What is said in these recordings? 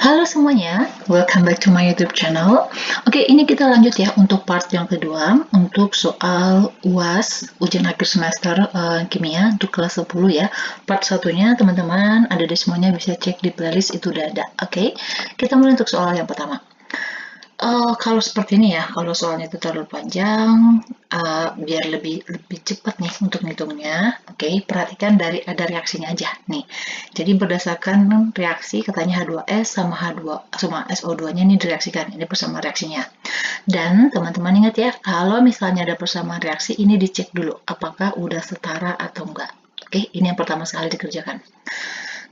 Halo semuanya, welcome back to my YouTube channel. Oke, ini kita lanjut ya untuk part yang kedua, untuk soal UAS, ujian akhir semester kimia untuk kelas 10 ya. Part satunya teman-teman ada di semuanya, bisa cek di playlist, itu udah ada. Oke, kita mulai untuk soal yang pertama. Kalau seperti ini ya, kalau soalnya itu terlalu panjang, biar lebih cepat nih untuk ngitungnya. Oke, perhatikan dari ada reaksinya aja nih. Jadi berdasarkan reaksi katanya H2S sama H2 sama SO2-nya ini direaksikan. Ini persamaan reaksinya. Dan teman-teman ingat ya, kalau misalnya ada persamaan reaksi ini dicek dulu apakah udah setara atau enggak. Oke, ini yang pertama sekali dikerjakan.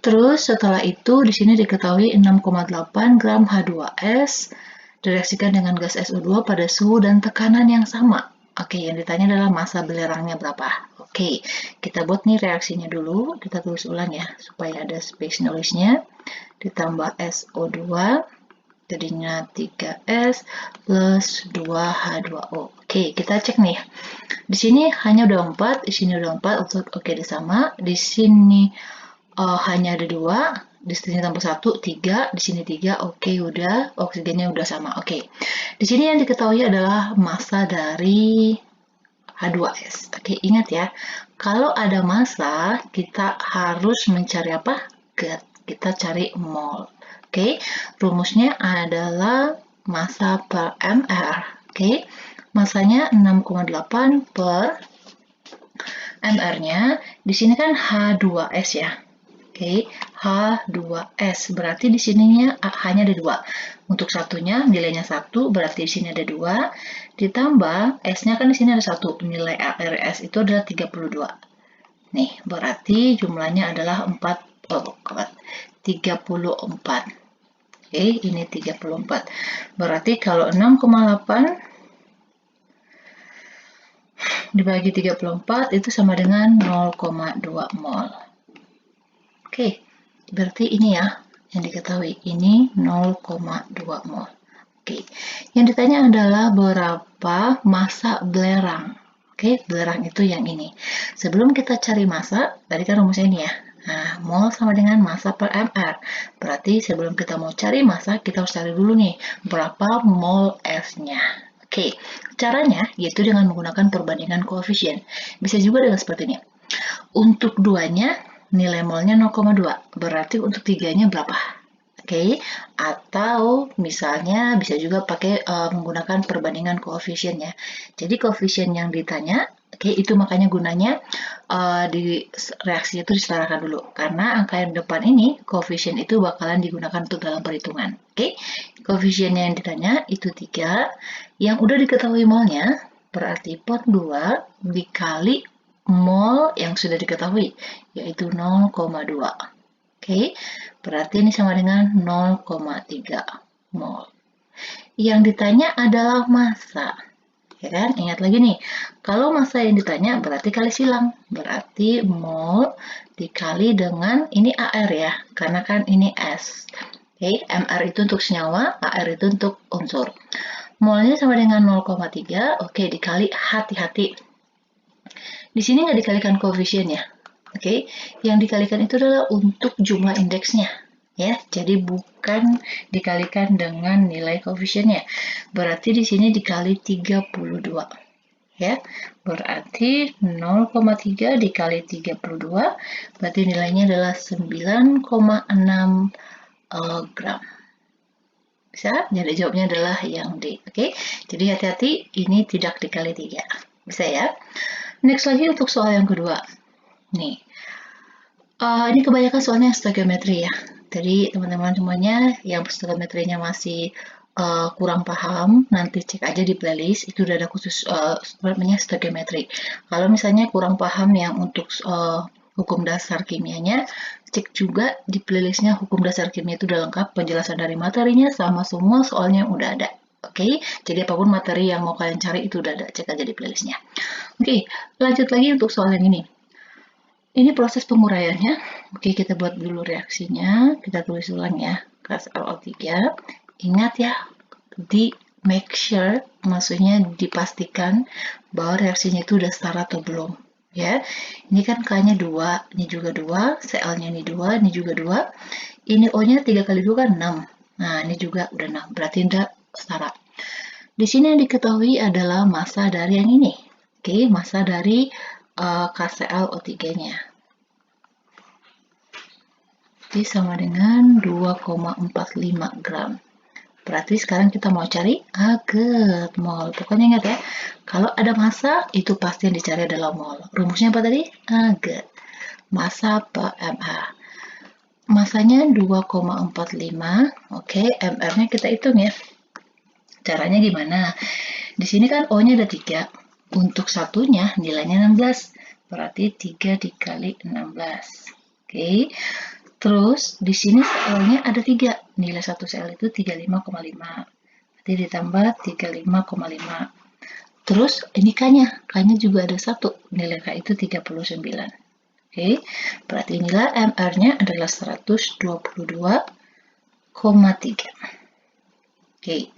Terus setelah itu di sini diketahui 6,8 gram H2S direaksikan dengan gas SO2 pada suhu dan tekanan yang sama. Oke, yang ditanya adalah massa belerangnya berapa. Oke, kita buat nih reaksinya dulu. Kita tulis ulang ya, supaya ada space nulisnya. Ditambah SO2, jadinya 3S plus 2H2O. Oke, kita cek nih. Di sini hanya udah 4, di sini udah 4, oke, sama. Di sini hanya ada 2, di sini tambah 1, 3, di sini 3, oke, udah, oksigennya udah sama, oke. Di sini yang diketahui adalah massa dari H2S. Oke, ingat ya, kalau ada massa, kita harus mencari apa? Kita cari mol. Oke, rumusnya adalah massa per mR. Oke, massanya 6,8 per mR-nya. Di sini kan H2S ya. Oke, H2S berarti di sininya hanya ada 2. Untuk satunya nilainya 1, berarti di sini ada 2. Ditambah S-nya kan di sini ada 1. Nilai ARS itu adalah 32. Nih, berarti jumlahnya adalah 34. Oke, ini 34. Berarti kalau 6,8 dibagi 34 itu sama dengan 0,2 mol. Oke, berarti ini ya yang diketahui, ini 0,2 mol. Oke, yang ditanya adalah berapa massa belerang. Oke, belerang itu yang ini. Sebelum kita cari massa, tadi kan rumusnya ini ya. Nah, mol sama dengan massa per mR. Berarti sebelum kita mau cari massa, kita harus cari dulu nih, berapa mol F-nya. Oke, caranya yaitu dengan menggunakan perbandingan koefisien. Bisa juga dengan seperti ini. Untuk duanya, nilai molnya 0,2. Berarti untuk tiganya berapa? Oke, atau misalnya bisa juga pakai menggunakan perbandingan koefisien ya. Jadi koefisien yang ditanya, oke, itu makanya gunanya di reaksi itu disetarakan dulu. Karena angka yang depan ini, koefisien itu bakalan digunakan untuk dalam perhitungan. Oke, koefisien yang ditanya itu 3. Yang udah diketahui molnya, berarti pot 2 dikali mol yang sudah diketahui, yaitu 0,2. Oke, berarti ini sama dengan 0,3 mol. Yang ditanya adalah massa. Ya kan? Ingat lagi nih, kalau massa yang ditanya berarti kali silang. Berarti mol dikali dengan, ini AR ya, karena kan ini S. Oke, MR itu untuk senyawa, AR itu untuk unsur. Molnya sama dengan 0,3, oke, dikali, hati-hati. Di sini nggak dikalikan koefisiennya. Oke, yang dikalikan itu adalah untuk jumlah indeksnya, ya. Jadi bukan dikalikan dengan nilai koefisiennya. Berarti di sini dikali 32, ya. Berarti 0,3 dikali 32, berarti nilainya adalah 9,6 gram. Bisa? Jadi jawabnya adalah yang D. Oke, jadi hati-hati, ini tidak dikali 3. Bisa ya? Next lagi untuk soal yang kedua. Nih, ini kebanyakan soalnya stoikiometri ya. Jadi teman-teman semuanya yang stoikiometrinya masih kurang paham, nanti cek aja di playlist, itu udah ada khusus namanya stoikiometri. Kalau misalnya kurang paham yang untuk hukum dasar kimianya, cek juga di playlistnya hukum dasar kimia itu udah lengkap, penjelasan dari materinya sama semua soalnya udah ada. Oke, jadi apapun materi yang mau kalian cari itu udah ada, cek aja di playlistnya. Oke, lanjut lagi untuk soal yang ini. Ini proses penguraiannya. Oke, kita buat dulu reaksinya. Kita tulis ulang ya. Gas LO3. Ingat ya, di make sure, maksudnya dipastikan bahwa reaksinya itu udah setara atau belum. Ya, ini kan K-nya 2, ini juga 2, Cl-nya ini 2, ini juga 2. Ini O-nya 3 kali 2 kan 6. Nah, ini juga udah 6, berarti tidak setara. Di sini yang diketahui adalah massa dari yang ini. Oke, massa dari KClO3-nya. Jadi sama dengan 2,45 gram. Berarti sekarang kita mau cari aget mol. Pokoknya ingat ya, kalau ada massa, itu pasti yang dicari adalah mol. Rumusnya apa tadi? Aget. Massa per mA. Massanya 2,45. Oke, mR-nya kita hitung ya. Caranya gimana? Di sini kan O-nya ada 3. Untuk satunya nilainya 16. Berarti 3 dikali 16. Oke. Terus di sini L-nya ada 3. Nilai 1 sel itu 35,5. Berarti ditambah 35,5. Terus ini K-nya. K-nya juga ada 1. Nilai K itu 39. Oke. Berarti inilah MR-nya adalah 122,3. Oke.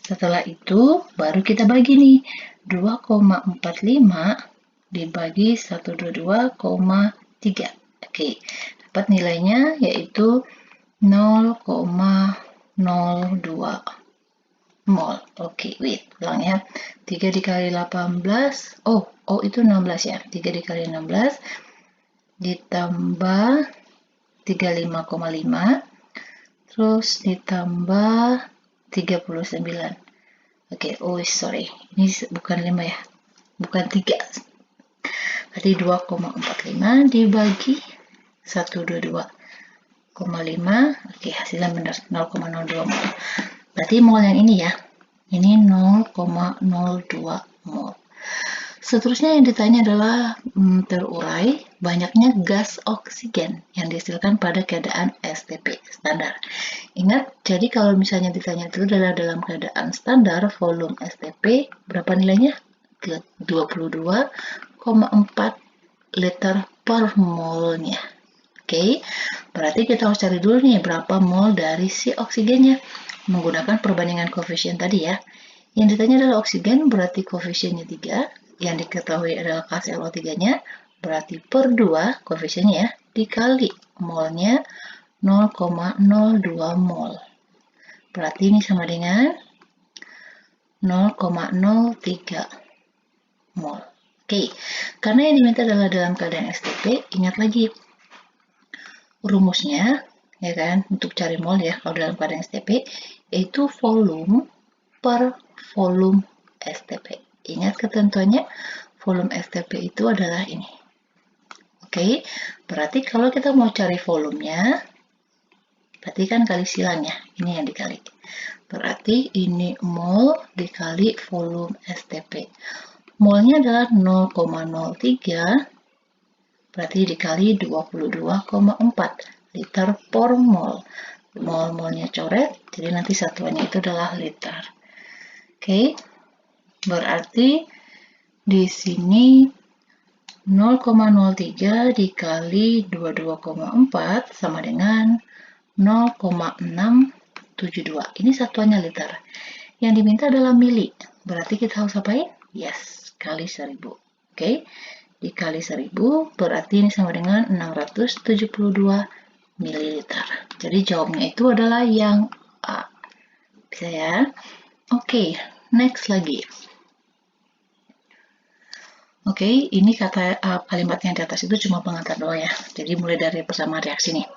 Setelah itu, baru kita bagi nih. 2,45 dibagi 122,3. Oke, dapat nilainya yaitu 0,02 mol. Oke, wait, ulang ya. 3 dikali 18, oh itu 16 ya. 3 dikali 16 ditambah 35,5, terus ditambah 39. Oke, sorry. Ini bukan 5 ya. Bukan 3. Berarti 2,45 dibagi 122,5. Oke, hasilnya benar 0,02 mol. Berarti mol yang ini ya. Ini 0,02 mol. Seterusnya yang ditanya adalah terurai banyaknya gas oksigen yang dihasilkan pada keadaan STP standar. Ingat, jadi kalau misalnya ditanya itu adalah dalam keadaan standar volume STP, berapa nilainya? 22,4 liter per molnya. Oke, berarti kita harus cari dulu nih berapa mol dari si oksigennya menggunakan perbandingan koefisien tadi ya. Yang ditanya adalah oksigen, berarti koefisiennya 3. Yang diketahui adalah KClO3-nya, berarti per 2 koefisiennya ya, dikali molnya 0,02 mol. Berarti ini sama dengan 0,03 mol. Oke, karena yang diminta adalah dalam keadaan STP, ingat lagi rumusnya, ya kan, untuk cari mol ya, kalau dalam keadaan STP, yaitu volume per volume STP. Ingat ketentuannya, volume STP itu adalah ini. Oke, berarti kalau kita mau cari volumenya, berarti kan kali silang ya, ini yang dikali. Berarti ini mol dikali volume STP. Molnya adalah 0,03, berarti dikali 22,4 liter per mol. Mol-molnya coret, jadi nanti satuannya itu adalah liter. Oke, berarti di sini 0,03 dikali 22,4 sama dengan 0,672. Ini satuannya liter. Yang diminta adalah mili. Berarti kita harus apain? Yes, kali 1000. Oke, dikali 1000 berarti ini sama dengan 672 mililiter. Jadi jawabnya itu adalah yang A. Bisa ya? Oke, next lagi. Oke, ini kalimat yang di atas itu cuma pengantar doang ya. Jadi mulai dari persamaan reaksi nih.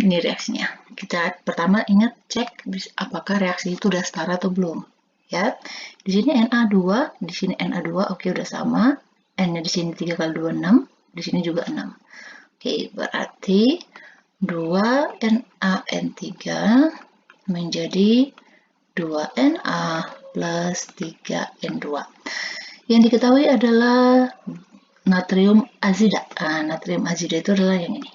Ini reaksinya. Kita pertama ingat cek apakah reaksi itu udah setara atau belum. Ya, di sini Na2, di sini Na2, oke udah sama. N-nya di sini 3 kali 2, 6. Di sini juga 6. Oke, berarti 2NaN3 menjadi 2Na plus 3N2. Yang diketahui adalah natrium azida. Natrium azida itu adalah yang ini.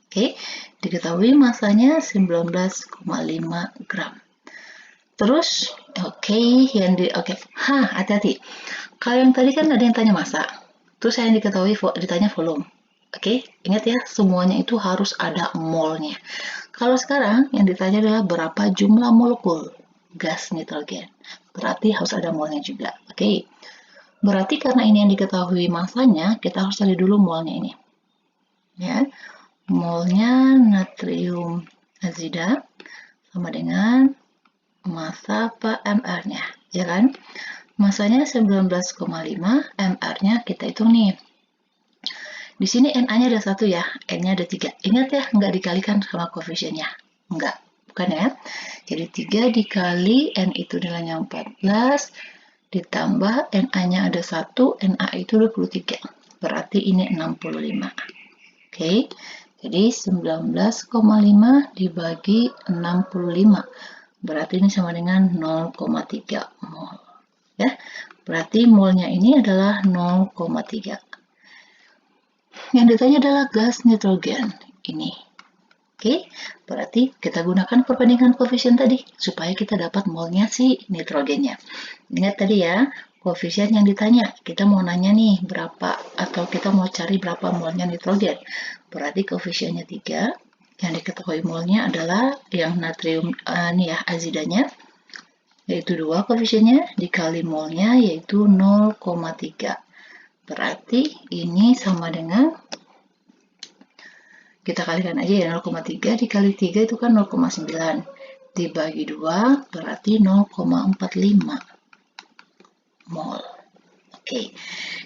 Oke, diketahui masanya 19,5 gram. Terus, hati-hati. Kalau yang tadi kan ada yang tanya massa. Terus yang diketahui ditanya volume. Oke, ingat ya, semuanya itu harus ada molnya. Kalau sekarang yang ditanya adalah berapa jumlah molekul gas nitrogen. Berarti harus ada molnya juga. Oke. Berarti karena ini yang diketahui massanya, kita harus cari dulu molnya ini. Ya. Molnya natrium azida sama dengan massa per mR-nya, ya kan? Masanya 19,5, mR-nya kita hitung nih. Di sini Na-nya ada 1 ya, N-nya ada 3. Ingat ya, nggak dikalikan sama koefisiennya. Enggak, bukan ya. Jadi 3 dikali N itu nilainya 14, ditambah Na-nya ada 1, Na itu 23. Berarti ini 65. Oke, jadi 19,5 dibagi 65. Berarti ini sama dengan 0,3 mol. Ya, berarti molnya ini adalah 0,3. Yang ditanya adalah gas nitrogen ini. Oke, berarti kita gunakan perbandingan koefisien tadi supaya kita dapat molnya si nitrogennya. Ingat tadi ya, koefisien yang ditanya. Kita mau nanya nih berapa atau kita mau cari berapa molnya nitrogen. Berarti koefisiennya 3. Yang diketahui molnya adalah yang natrium nih ya azidanya, yaitu 2 koefisiennya, dikali molnya yaitu 0,3. Berarti ini sama dengan, kita kalikan aja ya, 0,3 dikali 3 itu kan 0,9. Dibagi 2 berarti 0,45 mol. Oke,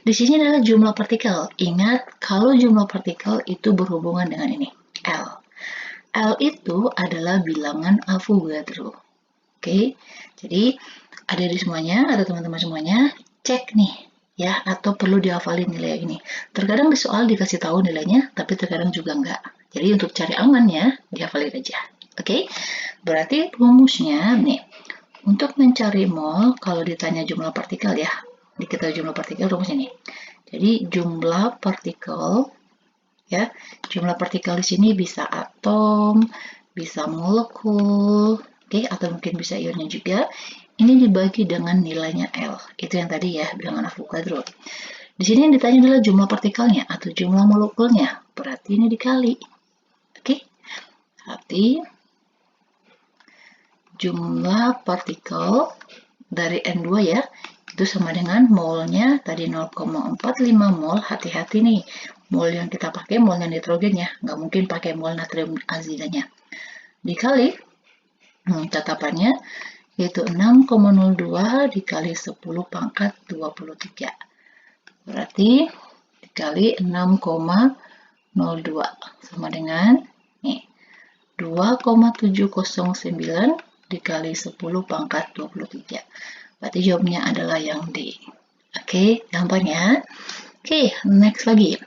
di sini adalah jumlah partikel. Ingat, kalau jumlah partikel itu berhubungan dengan ini, L. L itu adalah bilangan Avogadro. Oke, jadi ada di semuanya, ada teman-teman semuanya, cek nih ya, atau perlu dihafalin nilai ini. Terkadang di soal dikasih tahu nilainya, tapi terkadang juga enggak. Jadi untuk cari aman ya, dihafalin aja. Oke, berarti rumusnya nih, untuk mencari mol, kalau ditanya jumlah partikel ya, diketahui jumlah partikel rumusnya nih. Jadi jumlah partikel ya, jumlah partikel di sini bisa atom, bisa molekul, oke, atau mungkin bisa ionnya juga. Ini dibagi dengan nilainya L. Itu yang tadi ya, bilangan Avogadro. Di sini yang ditanya adalah jumlah partikelnya atau jumlah molekulnya. Berarti ini dikali. Oke. Berarti jumlah partikel dari N2 ya, itu sama dengan molnya tadi 0,45 mol. Hati-hati nih, mol yang kita pakai molnya nitrogen ya, nggak mungkin pakai mol natrium azidanya. Dikali tetapannya yaitu 6,02 dikali 10 pangkat 23. Berarti dikali 6,02 sama dengan nih 2,709 dikali 10 pangkat 23. Berarti jawabnya adalah yang D. Oke, gampang ya. Oke, next lagi.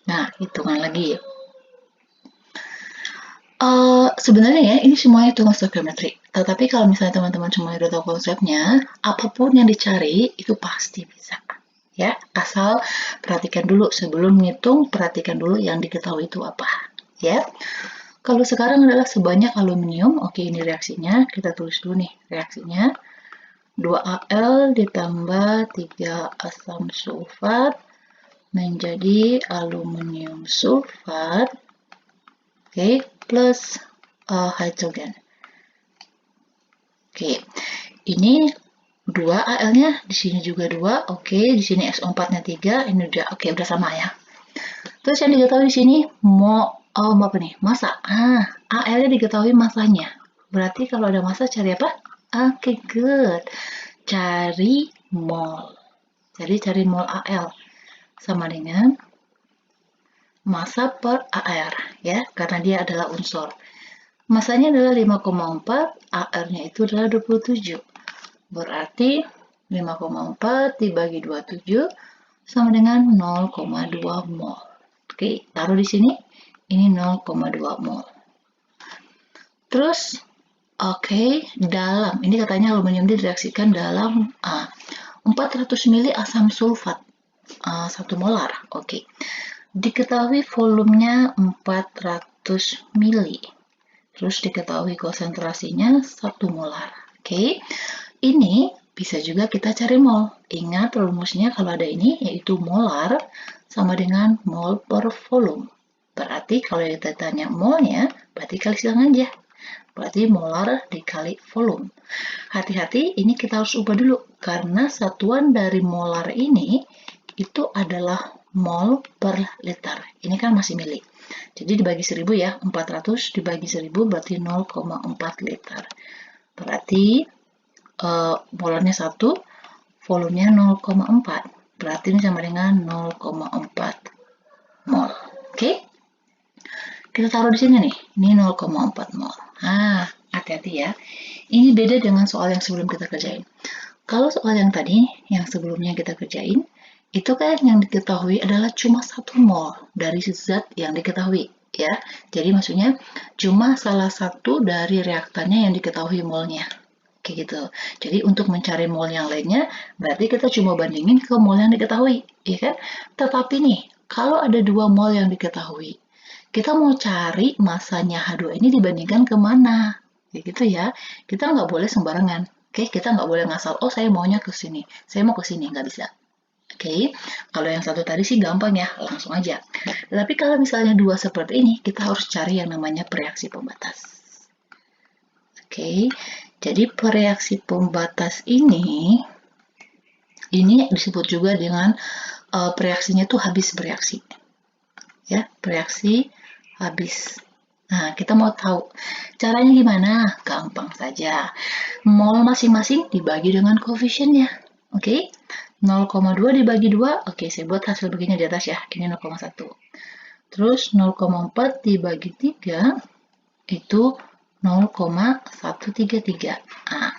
Nah, hitungan lagi. Sebenarnya ya, ini semuanya hitungan stoichiometry. Tetapi kalau misalnya teman-teman semuanya udah tahu konsepnya, apapun yang dicari itu pasti bisa. Ya, asal perhatikan dulu sebelum ngitung, perhatikan dulu yang diketahui itu apa. Ya, kalau sekarang adalah sebanyak aluminium. Oke, ini reaksinya. Kita tulis dulu nih reaksinya. 2Al ditambah 3 asam sulfat menjadi aluminium sulfat. Oke, plus hidrogen. Oke, ini 2 Al-nya, di sini juga 2. Oke, di sini SO4-nya 3, ini udah oke, udah sama ya. Terus yang diketahui di sini apa nih? Massa. Al-nya diketahui massanya. Berarti kalau ada massa cari apa? Oke, good. Cari mol. Jadi cari mol Al sama dengan massa per AR ya, karena dia adalah unsur. Massanya adalah 5,4, AR-nya itu adalah 27. Berarti 5,4 dibagi 27 sama dengan 0,2 mol. Oke, taruh di sini. Ini 0,2 mol. Terus, oke, dalam. Ini katanya aluminium direaksikan dalam 400 ml asam sulfat 1 molar. Oke. Diketahui volumenya 400 ml. Terus diketahui konsentrasinya 1 molar. Oke. Ini bisa juga kita cari mol. Ingat rumusnya kalau ada ini yaitu molar sama dengan mol per volume. Berarti kalau kita tanya molnya, berarti kali silang aja. Berarti molar dikali volume. Hati-hati, ini kita harus ubah dulu. Karena satuan dari molar ini itu adalah mol per liter. Ini kan masih mili. Jadi dibagi 1000 ya, 400 dibagi 1000 berarti 0,4 liter. Berarti molarnya 1, volumenya 0,4. Berarti ini sama dengan 0,4 mol. Oke? Kita taruh di sini nih. Ini 0,4 mol. Hati-hati ya. Ini beda dengan soal yang sebelum kita kerjain. Kalau soal yang tadi, yang sebelumnya kita kerjain, itu kan yang diketahui adalah cuma 1 mol dari zat yang diketahui, ya. Jadi maksudnya cuma salah satu dari reaktannya yang diketahui molnya. Kayak gitu. Jadi untuk mencari mol yang lainnya, berarti kita cuma bandingin ke mol yang diketahui, ya kan? Tetapi nih, kalau ada 2 mol yang diketahui, kita mau cari masanya H2 ini dibandingkan ke mana? Kayak gitu ya. Kita nggak boleh sembarangan. Oke, kita nggak boleh ngasal, oh saya maunya ke sini, saya mau ke sini, nggak bisa. Oke, kalau yang satu tadi sih gampang ya, langsung aja. Tapi kalau misalnya dua seperti ini, kita harus cari yang namanya bereaksi pembatas. Oke, jadi bereaksi pembatas ini disebut juga dengan bereaksinya tuh habis bereaksi. Ya, bereaksi habis. Nah, kita mau tahu caranya gimana? Gampang saja. Mol masing-masing dibagi dengan koefisiennya. Oke, 0,2 dibagi 2. Oke, saya buat hasil baginya di atas ya. Ini 0,1. Terus 0,4 dibagi 3 itu 0,133. Nah,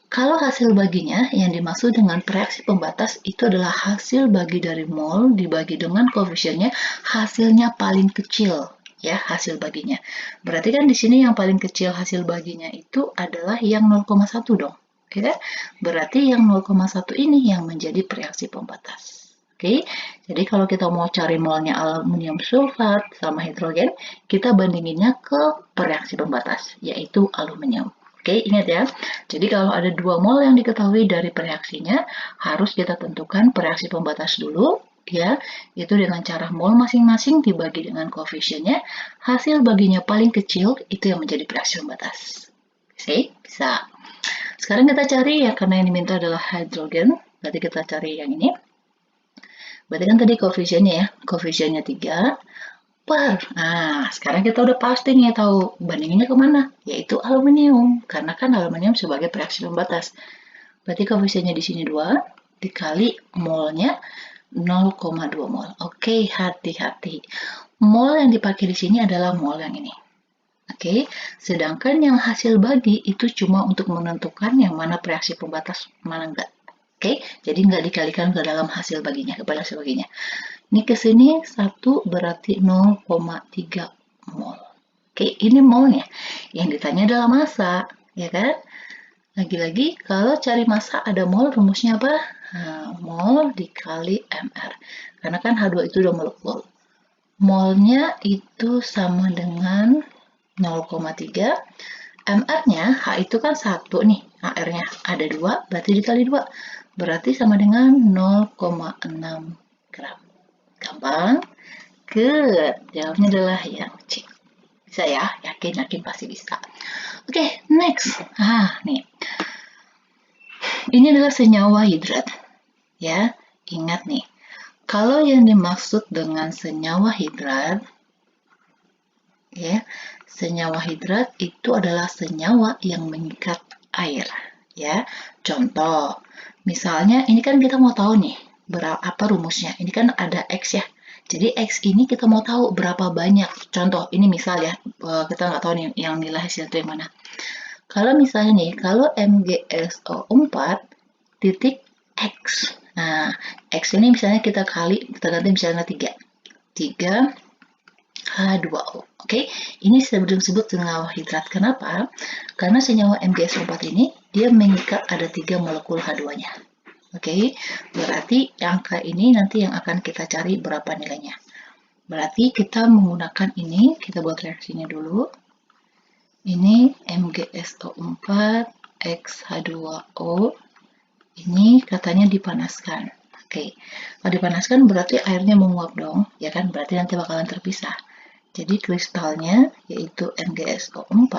kalau hasil baginya yang dimaksud dengan bereaksi pembatas itu adalah hasil bagi dari mol dibagi dengan koefisiennya hasilnya paling kecil. Ya, hasil baginya. Berarti kan di sini yang paling kecil hasil baginya itu adalah yang 0,1 dong. Ya, berarti yang 0,1 ini yang menjadi bereaksi pembatas. Oke, jadi kalau kita mau cari molnya aluminium sulfat sama hidrogen, kita bandinginnya ke bereaksi pembatas, yaitu aluminium. Oke, ingat ya. Jadi kalau ada 2 mol yang diketahui dari bereaksinya, harus kita tentukan bereaksi pembatas dulu, ya, itu dengan cara mol masing-masing dibagi dengan koefisiennya, hasil baginya paling kecil itu yang menjadi bereaksi pembatas. Oke, bisa. Sekarang kita cari ya, karena yang diminta adalah hidrogen, berarti kita cari yang ini. Berarti kan tadi koefisiennya ya, koefisiennya 3 per. Nah, sekarang kita udah pasti nih tahu bandinginnya kemana, yaitu aluminium, karena kan aluminium sebagai bereaksi pembatas. Berarti koefisiennya di sini 2 dikali molnya 0,2 mol. Oke, hati-hati. Mol yang dipakai di sini adalah mol yang ini. Oke, sedangkan yang hasil bagi itu cuma untuk menentukan yang mana bereaksi pembatas, mana enggak. Oke, jadi enggak dikalikan ke dalam hasil baginya, kepada hasil baginya. Ini ke sini 1 berarti 0,3 mol. Oke, ini molnya. Yang ditanya adalah massa, ya kan? Lagi-lagi, kalau cari massa ada mol, rumusnya apa? Nah, mol dikali mr. Karena kan H2 itu udah molekul. Molnya itu sama dengan 0,3. MR-nya, H itu kan 1 nih. HR-nya ada 2, berarti dikali 2. Berarti sama dengan 0,6 gram. Gampang? Good. Jawabnya adalah yang C. Bisa ya? Yakin pasti bisa. Oke, next. Nih. Ini adalah senyawa hidrat. Ya, ingat nih. Kalau yang dimaksud dengan senyawa hidrat, ya, senyawa hidrat itu adalah senyawa yang mengikat air. Ya, contoh, misalnya ini kan kita mau tahu nih berapa rumusnya. Ini kan ada X ya. Jadi X ini kita mau tahu berapa banyak. Contoh, ini misal ya, kita nggak tahu nih yang nilai hasil itu yang mana. Kalau misalnya nih, kalau MgSO4 titik X. Nah, X ini misalnya kita ganti misalnya 3. 3 H2O. Oke, ini disebut senyawa hidrat. Kenapa? Karena senyawa MgSO4 ini dia mengikat ada 3 molekul H2-nya. Oke, berarti angka ini nanti yang akan kita cari berapa nilainya. Berarti kita menggunakan ini, kita buat reaksinya dulu. Ini MgSO4 X H2O. Ini katanya dipanaskan. Oke, kalau dipanaskan berarti airnya menguap dong, ya kan? Berarti nanti bakalan terpisah. Jadi kristalnya yaitu MgSO4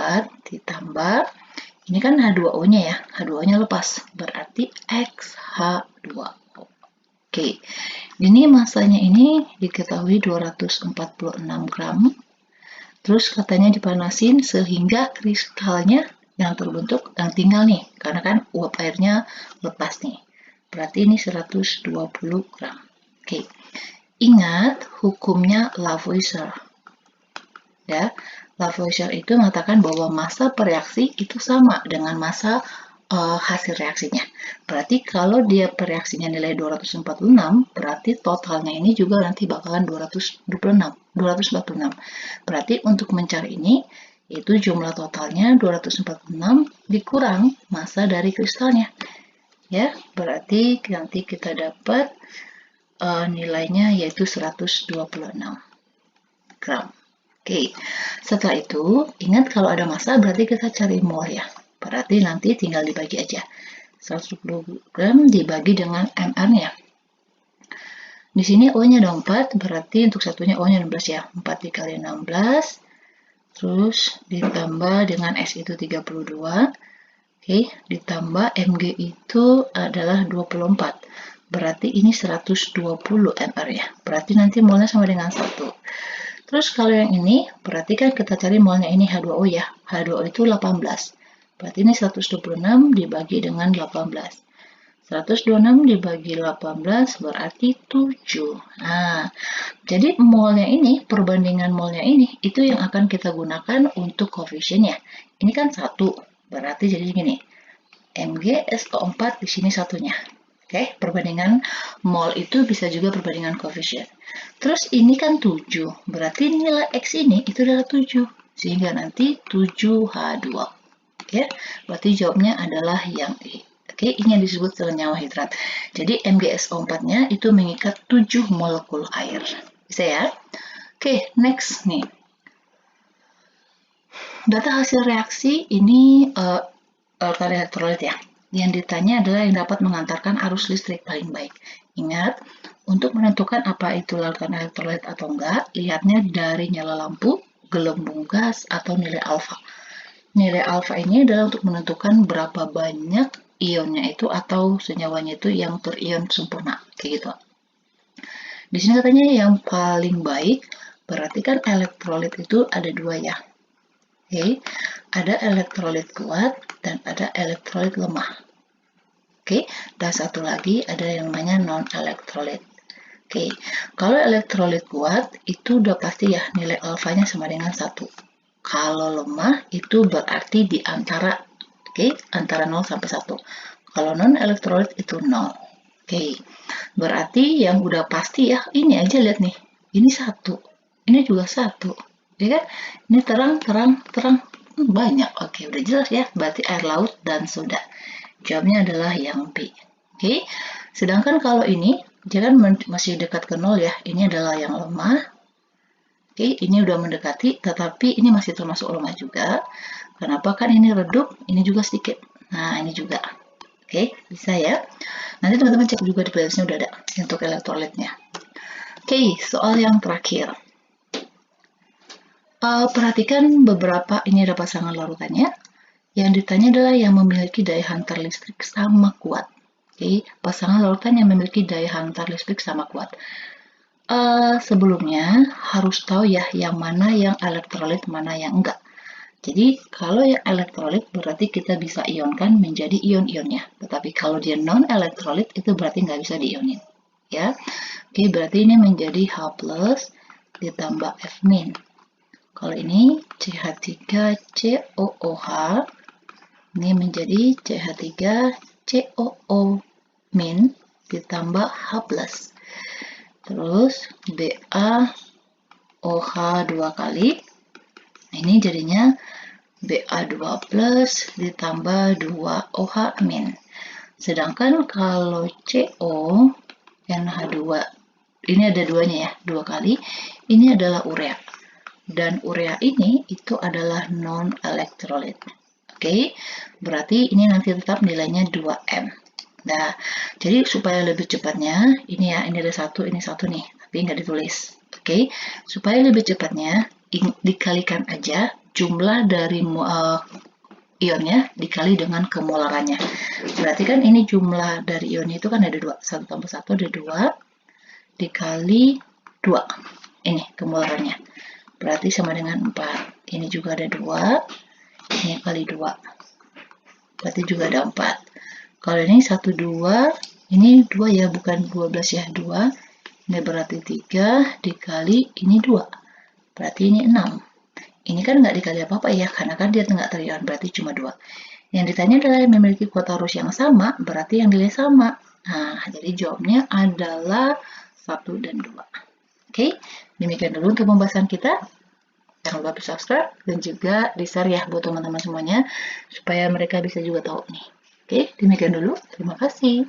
ditambah, ini kan H2O-nya ya, H2O-nya lepas, berarti XH2O. Oke, ini masanya ini diketahui 246 gram. Terus katanya dipanasin sehingga kristalnya yang terbentuk yang tinggal nih, karena kan uap airnya lepas nih. Berarti ini 120 gram. Oke. Ingat hukumnya Lavoisier. Ya, Lavoisier itu mengatakan bahwa massa per reaksi itu sama dengan massa hasil reaksinya. Berarti kalau dia per reaksinya nilai 246, berarti totalnya ini juga nanti bakalan 246. Berarti untuk mencari ini, itu jumlah totalnya 246 dikurang massa dari kristalnya. Ya, berarti nanti kita dapat nilainya yaitu 126 gram. Oke, setelah itu ingat kalau ada massa berarti kita cari mol ya. Berarti nanti tinggal dibagi aja. 120 gram dibagi dengan mR-nya. Di sini O-nya ada 4, berarti untuk satunya O-nya 16 ya. 4 dikali 16, terus ditambah dengan S itu 32. Oke, ditambah Mg itu adalah 24. Berarti ini 120 mR ya. Berarti nanti molnya sama dengan 1. Terus kalau yang ini, berarti kan kita cari molnya ini H2O ya. H2O itu 18. Berarti ini 126 dibagi dengan 18. 126 dibagi 18 berarti 7. Nah, jadi molnya ini, perbandingan molnya ini, itu yang akan kita gunakan untuk koefisiennya. Ini kan 1, berarti jadi gini. MgSO4 di sini satunya. Oke, perbandingan mol itu bisa juga perbandingan koefisien. Terus ini kan 7, berarti nilai X ini itu adalah 7. Sehingga nanti 7H2. Ya, berarti jawabnya adalah yang E. Oke, ini yang disebut senyawa hidrat. Jadi MgSO4-nya itu mengikat 7 molekul air. Bisa ya? Oke, next nih. Data hasil reaksi ini alkali elektrolit ya. Yang ditanya adalah yang dapat mengantarkan arus listrik paling baik. Ingat, untuk menentukan apa itu larutan elektrolit atau enggak, lihatnya dari nyala lampu, gelembung gas, atau nilai alfa. Nilai alfa ini adalah untuk menentukan berapa banyak ionnya itu atau senyawanya itu yang terion sempurna, kayak gitu. Di sini katanya yang paling baik, berarti kan elektrolit itu ada 2 ya. Oke, ada elektrolit kuat dan ada elektrolit lemah. Oke, dan satu lagi ada yang namanya non-elektrolit. Oke, kalau elektrolit kuat itu udah pasti ya nilai alfanya sama dengan 1. Kalau lemah itu berarti di antara, antara 0 sampai 1. Kalau non-elektrolit itu 0. Oke, berarti yang udah pasti ya, ini aja lihat nih, ini 1, ini juga 1. Ya kan? Ini terang, banyak. Oke, udah jelas ya. Berarti air laut dan soda. Jawabnya adalah yang B. Oke. Sedangkan kalau ini, jangan masih dekat ke 0 ya. Ini adalah yang lemah. Oke, ini udah mendekati, tetapi ini masih termasuk lemah juga. Kenapa? Kan ini redup, ini juga sedikit. Nah, ini juga. Oke, bisa ya. Nanti teman-teman cek juga di playlistnya udah ada untuk elektrolitnya. Oke, soal yang terakhir. Perhatikan beberapa, ini ada pasangan larutannya. Yang ditanya adalah yang memiliki daya hantar listrik sama kuat. Oke, pasangan larutan yang memiliki daya hantar listrik sama kuat. Sebelumnya harus tahu ya yang mana yang elektrolit, mana yang enggak. Jadi kalau yang elektrolit berarti kita bisa ionkan menjadi ion-ionnya. Tetapi kalau dia non-elektrolit itu berarti nggak bisa diionin. Ya, oke, berarti ini menjadi H+ ditambah F-. Kalau ini CH3COOH, ini menjadi CH3COO- ditambah H+. Terus BaOH 2 kali, ini jadinya Ba2+ ditambah 2OH-. Sedangkan kalau CO, NH2, ini ada duanya ya, 2 kali, ini adalah urea. Dan urea ini itu adalah non-elektrolit. Oke, berarti ini nanti tetap nilainya 2M. Nah, jadi supaya lebih cepatnya, ini ya, ini ada 1, ini 1 nih, tapi nggak ditulis. Oke, supaya lebih cepatnya, dikalikan aja jumlah dari ionnya dikali dengan kemolarannya. Berarti kan ini jumlah dari ionnya itu kan ada 2. 1 tambah 1 ada 2 dikali 2. Ini kemolarannya. Berarti sama dengan 4. Ini juga ada 2. Ini kali 2. Berarti juga ada 4. Kalau ini 1, 2. Ini 2 ya, bukan 12 ya. 2. Ini berarti 3 dikali ini 2. Berarti ini 6. Ini kan nggak dikali apa-apa ya, karena kan dia nggak terion, berarti cuma 2. Yang ditanya adalah memiliki kuota arus yang sama, berarti yang nilai sama. Nah, jadi jawabnya adalah 1 dan 2. Oke, demikian dulu untuk pembahasan kita. Jangan lupa di subscribe dan juga di share ya buat teman-teman semuanya, supaya mereka bisa juga tahu nih. Oke, demikian dulu. Terima kasih.